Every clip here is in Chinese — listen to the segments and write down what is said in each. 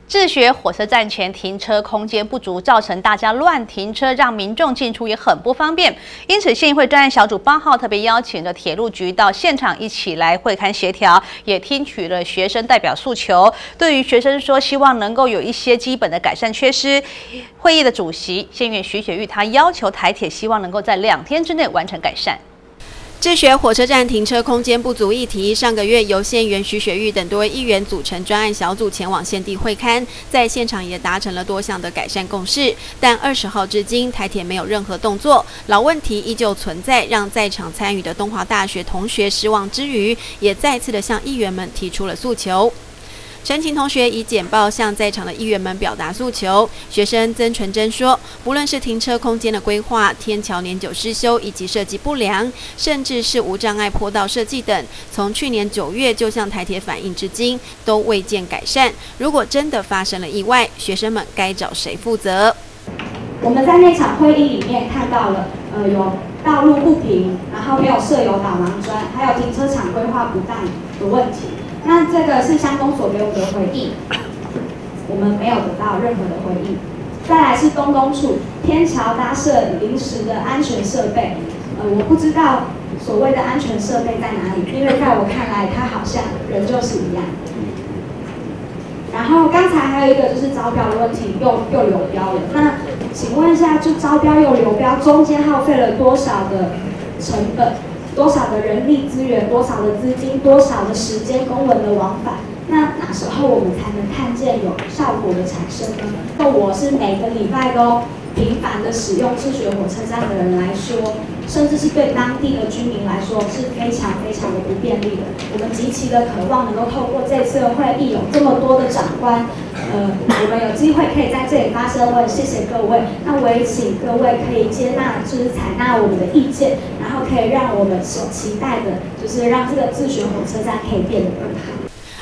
自学火车站前停车空间不足，造成大家乱停车，让民众进出也很不方便。因此，县议会专案小组8号特别邀请了铁路局到现场一起来会勘协调，也听取了学生代表诉求。对于学生说，希望能够有一些基本的改善缺失。会议的主席县议员徐雪玉，他要求台铁希望能够在2天之内完成改善。 自学火车站停车空间不足议题，上个月由县议员徐雪玉等多位议员组成专案小组前往现地会勘，在现场也达成了多项的改善共识。但20号至今，台铁没有任何动作，老问题依旧存在，让在场参与的东华大学同学失望之余，也再次的向议员们提出了诉求。 陈晴同学以简报向在场的议员们表达诉求。学生曾纯珍说，不论是停车空间的规划、天桥年久失修以及设计不良，甚至是无障碍坡道设计等，从去年9月就向台铁反映至今，都未见改善。如果真的发生了意外，学生们该找谁负责？我们在那场会议里面看到了，有道路不平，然后没有设有导盲砖，还有停车场规划不当的问题。 那这个是乡公所给我们的回应，我们没有得到任何的回应。再来是东公处天桥搭设临时的安全设备，我不知道所谓的安全设备在哪里，因为在我看来，它好像仍旧是一样。然后刚才还有一个就是招标的问题，又流标了。那请问一下，就招标又流标，中间耗费了多少的成本？ 多少的人力资源，多少的资金，多少的时间，公文的往返，那哪时候我们才能看见有效果的产生呢？那我是每个礼拜都频繁的使用自学火车站的人来说，甚至是对当地的居民来说是非常非常的不便利的。我们极其的渴望能够透过这次的会议，有这么多的长官，我们有机会可以在这里发声，我也谢谢各位。那我也请各位可以接纳，就是采纳我们的意见，然后可以让我们所期待的，就是让这个自学火车站可以变得更好。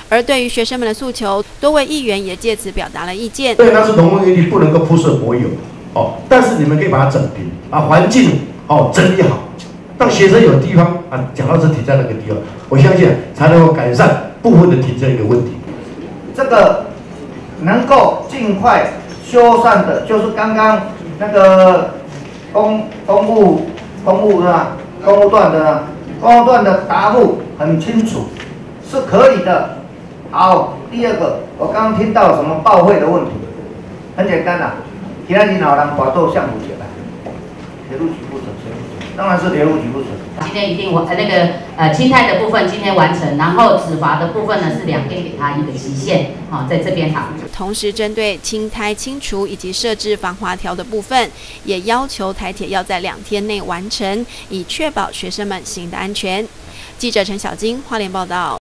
而对于学生们的诉求，多位议员也借此表达了意见。对，那是农耕业地不能够铺设柏油哦，但是你们可以把它整平啊，环境哦整理好，让学生有地方啊，脚踏车停在那个地方，我相信才能够改善部分的停车一个问题。这个能够尽快修缮的，就是刚刚那个公务段的答复很清楚，是可以的。 好，第二个，我刚刚听到什么报废的问题，很简单啦，其他人老人把做项目起来，铁路局负责，当然是铁路局负责。今天一定清态的部分今天完成，然后止滑的部分呢是2天给他一个期限，好，在这边好。同时，针对青苔清除以及设置防滑条的部分，也要求台铁要在2天内完成，以确保学生们行的安全。记者陈小金花莲报道。